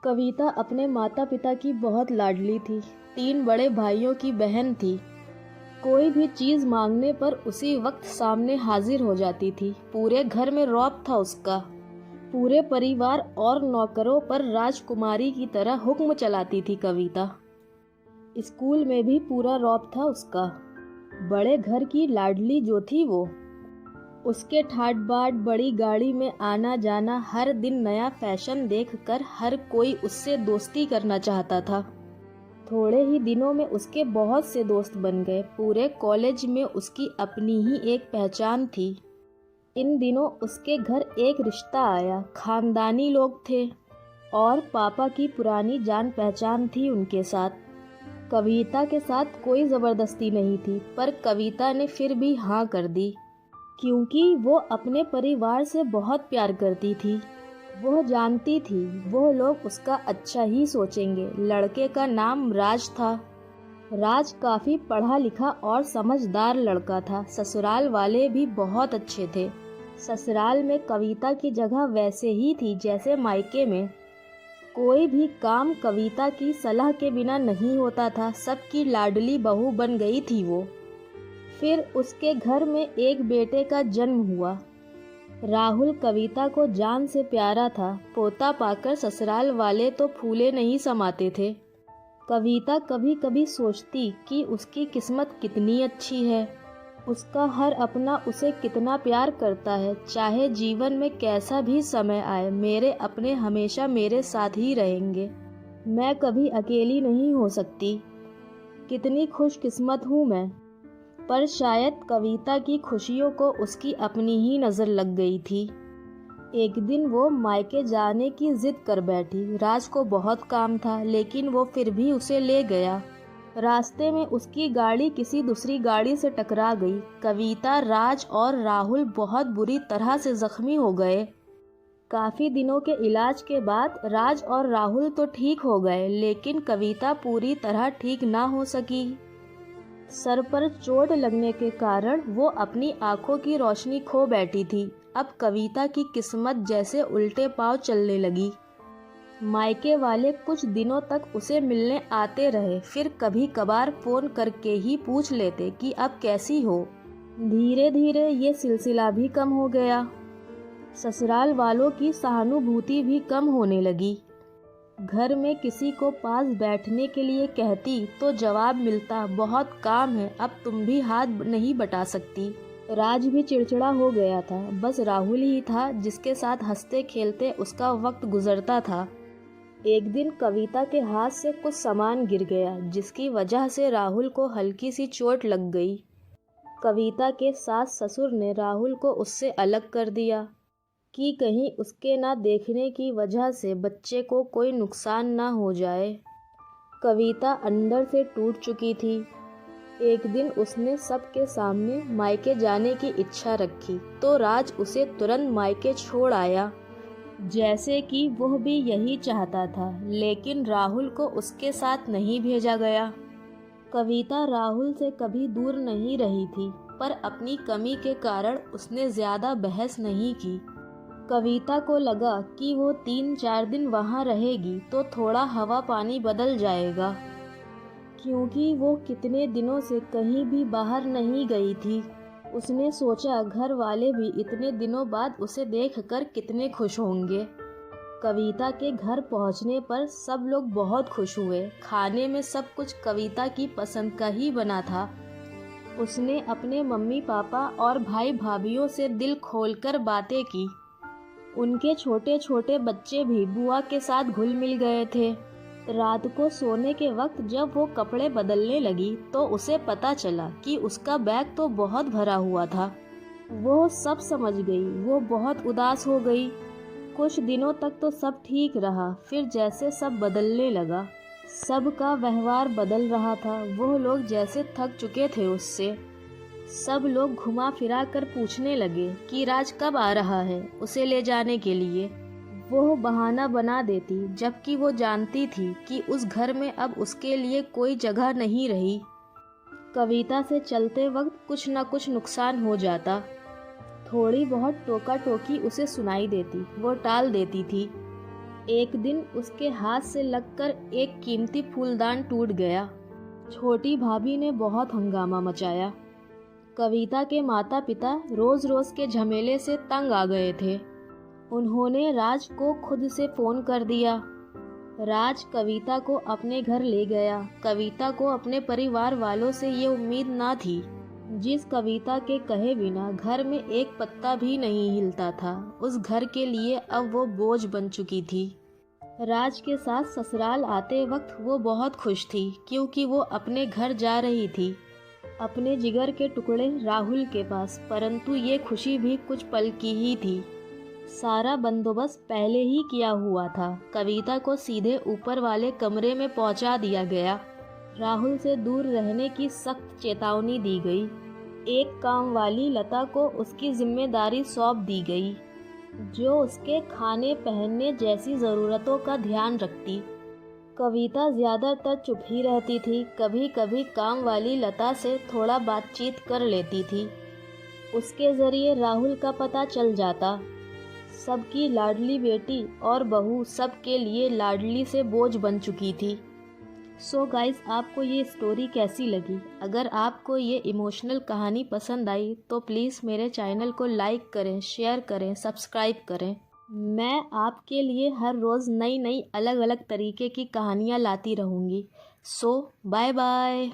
कविता अपने माता पिता की बहुत लाडली थी। 3 बड़े भाइयों की बहन थी। कोई भी चीज़ मांगने पर उसी वक्त सामने हाजिर हो जाती थी। पूरे घर में रौब था उसका। पूरे परिवार और नौकरों पर राजकुमारी की तरह हुक्म चलाती थी कविता। स्कूल में भी पूरा रौब था उसका। बड़े घर की लाडली जो थी वो। उसके ठाट बाट बड़ी गाड़ी में आना जाना, हर दिन नया फैशन देखकर हर कोई उससे दोस्ती करना चाहता था। थोड़े ही दिनों में उसके बहुत से दोस्त बन गए। पूरे कॉलेज में उसकी अपनी ही एक पहचान थी। इन दिनों उसके घर एक रिश्ता आया। खानदानी लोग थे और पापा की पुरानी जान पहचान थी उनके साथ। कविता के साथ कोई ज़बरदस्ती नहीं थी, पर कविता ने फिर भी हाँ कर दी, क्योंकि वो अपने परिवार से बहुत प्यार करती थी। वह जानती थी वो लोग उसका अच्छा ही सोचेंगे। लड़के का नाम राज था। राज काफ़ी पढ़ा लिखा और समझदार लड़का था। ससुराल वाले भी बहुत अच्छे थे। ससुराल में कविता की जगह वैसे ही थी जैसे मायके में। कोई भी काम कविता की सलाह के बिना नहीं होता था। सबकी लाडली बहू बन गई थी वो। फिर उसके घर में एक बेटे का जन्म हुआ। राहुल कविता को जान से प्यारा था। पोता पाकर ससुराल वाले तो फूले नहीं समाते थे। कविता कभी कभी सोचती कि उसकी किस्मत कितनी अच्छी है। उसका हर अपना उसे कितना प्यार करता है। चाहे जीवन में कैसा भी समय आए, मेरे अपने हमेशा मेरे साथ ही रहेंगे। मैं कभी अकेली नहीं हो सकती। कितनी खुशकिस्मत हूँ मैं। पर शायद कविता की खुशियों को उसकी अपनी ही नज़र लग गई थी। एक दिन वो मायके जाने की जिद कर बैठी। राज को बहुत काम था, लेकिन वो फिर भी उसे ले गया। रास्ते में उसकी गाड़ी किसी दूसरी गाड़ी से टकरा गई। कविता, राज और राहुल बहुत बुरी तरह से जख्मी हो गए। काफ़ी दिनों के इलाज के बाद राज और राहुल तो ठीक हो गए, लेकिन कविता पूरी तरह ठीक ना हो सकी। सर पर चोट लगने के कारण वो अपनी आंखों की रोशनी खो बैठी थी। अब कविता की किस्मत जैसे उल्टे पांव चलने लगी। मायके वाले कुछ दिनों तक उसे मिलने आते रहे, फिर कभी कभार फ़ोन करके ही पूछ लेते कि अब कैसी हो। धीरे धीरे ये सिलसिला भी कम हो गया। ससुराल वालों की सहानुभूति भी कम होने लगी। घर में किसी को पास बैठने के लिए कहती तो जवाब मिलता, बहुत काम है, अब तुम भी हाथ नहीं बटा सकती। राज भी चिड़चिड़ा हो गया था। बस राहुल ही था जिसके साथ हंसते खेलते उसका वक्त गुजरता था। एक दिन कविता के हाथ से कुछ सामान गिर गया, जिसकी वजह से राहुल को हल्की सी चोट लग गई। कविता के सास ससुर ने राहुल को उससे अलग कर दिया कि कहीं उसके ना देखने की वजह से बच्चे को कोई नुकसान ना हो जाए। कविता अंदर से टूट चुकी थी। एक दिन उसने सबके सामने मायके जाने की इच्छा रखी तो राज उसे तुरंत मायके छोड़ आया, जैसे कि वह भी यही चाहता था। लेकिन राहुल को उसके साथ नहीं भेजा गया। कविता राहुल से कभी दूर नहीं रही थी, पर अपनी कमी के कारण उसने ज़्यादा बहस नहीं की। कविता को लगा कि वो 3-4 दिन वहाँ रहेगी तो थोड़ा हवा पानी बदल जाएगा, क्योंकि वो कितने दिनों से कहीं भी बाहर नहीं गई थी। उसने सोचा घर वाले भी इतने दिनों बाद उसे देखकर कितने खुश होंगे। कविता के घर पहुंचने पर सब लोग बहुत खुश हुए। खाने में सब कुछ कविता की पसंद का ही बना था। उसने अपने मम्मी पापा और भाई भाभीयों से दिल खोलकर बातें की। उनके छोटे छोटे बच्चे भी बुआ के साथ घुल मिल गए थे। रात को सोने के वक्त जब वो कपड़े बदलने लगी तो उसे पता चला कि उसका बैग तो बहुत भरा हुआ था। वो सब समझ गई। वो बहुत उदास हो गई। कुछ दिनों तक तो सब ठीक रहा, फिर जैसे सब बदलने लगा। सबका व्यवहार बदल रहा था। वो लोग जैसे थक चुके थे उससे। सब लोग घुमा फिरा कर पूछने लगे कि राज कब आ रहा है उसे ले जाने के लिए। वो बहाना बना देती, जबकि वो जानती थी कि उस घर में अब उसके लिए कोई जगह नहीं रही। कविता से चलते वक्त कुछ न कुछ नुकसान हो जाता। थोड़ी बहुत टोका टोकी उसे सुनाई देती, वो टाल देती थी। एक दिन उसके हाथ से लगकर एक कीमती फूलदान टूट गया। छोटी भाभी ने बहुत हंगामा मचाया। कविता के माता पिता रोज रोज के झमेले से तंग आ गए थे। उन्होंने राज को खुद से फोन कर दिया। राज कविता को अपने घर ले गया। कविता को अपने परिवार वालों से ये उम्मीद ना थी। जिस कविता के कहे बिना घर में एक पत्ता भी नहीं हिलता था, उस घर के लिए अब वो बोझ बन चुकी थी। राज के साथ ससुराल आते वक्त वो बहुत खुश थी, क्योंकि वो अपने घर जा रही थी, अपने जिगर के टुकड़े राहुल के पास। परंतु ये खुशी भी कुछ पल की ही थी। सारा बंदोबस्त पहले ही किया हुआ था। कविता को सीधे ऊपर वाले कमरे में पहुंचा दिया गया। राहुल से दूर रहने की सख्त चेतावनी दी गई। एक काम वाली लता को उसकी जिम्मेदारी सौंप दी गई, जो उसके खाने पहनने जैसी ज़रूरतों का ध्यान रखती। कविता ज़्यादातर चुप ही रहती थी। कभी कभी काम वाली लता से थोड़ा बातचीत कर लेती थी। उसके ज़रिए राहुल का पता चल जाता। सबकी लाडली बेटी और बहू सबके लिए लाडली से बोझ बन चुकी थी। सो गाइस, आपको ये स्टोरी कैसी लगी? अगर आपको ये इमोशनल कहानी पसंद आई तो प्लीज़ मेरे चैनल को लाइक करें, शेयर करें, सब्सक्राइब करें। मैं आपके लिए हर रोज़ नई नई अलग अलग तरीके की कहानियाँ लाती रहूँगी। सो बाय बाय।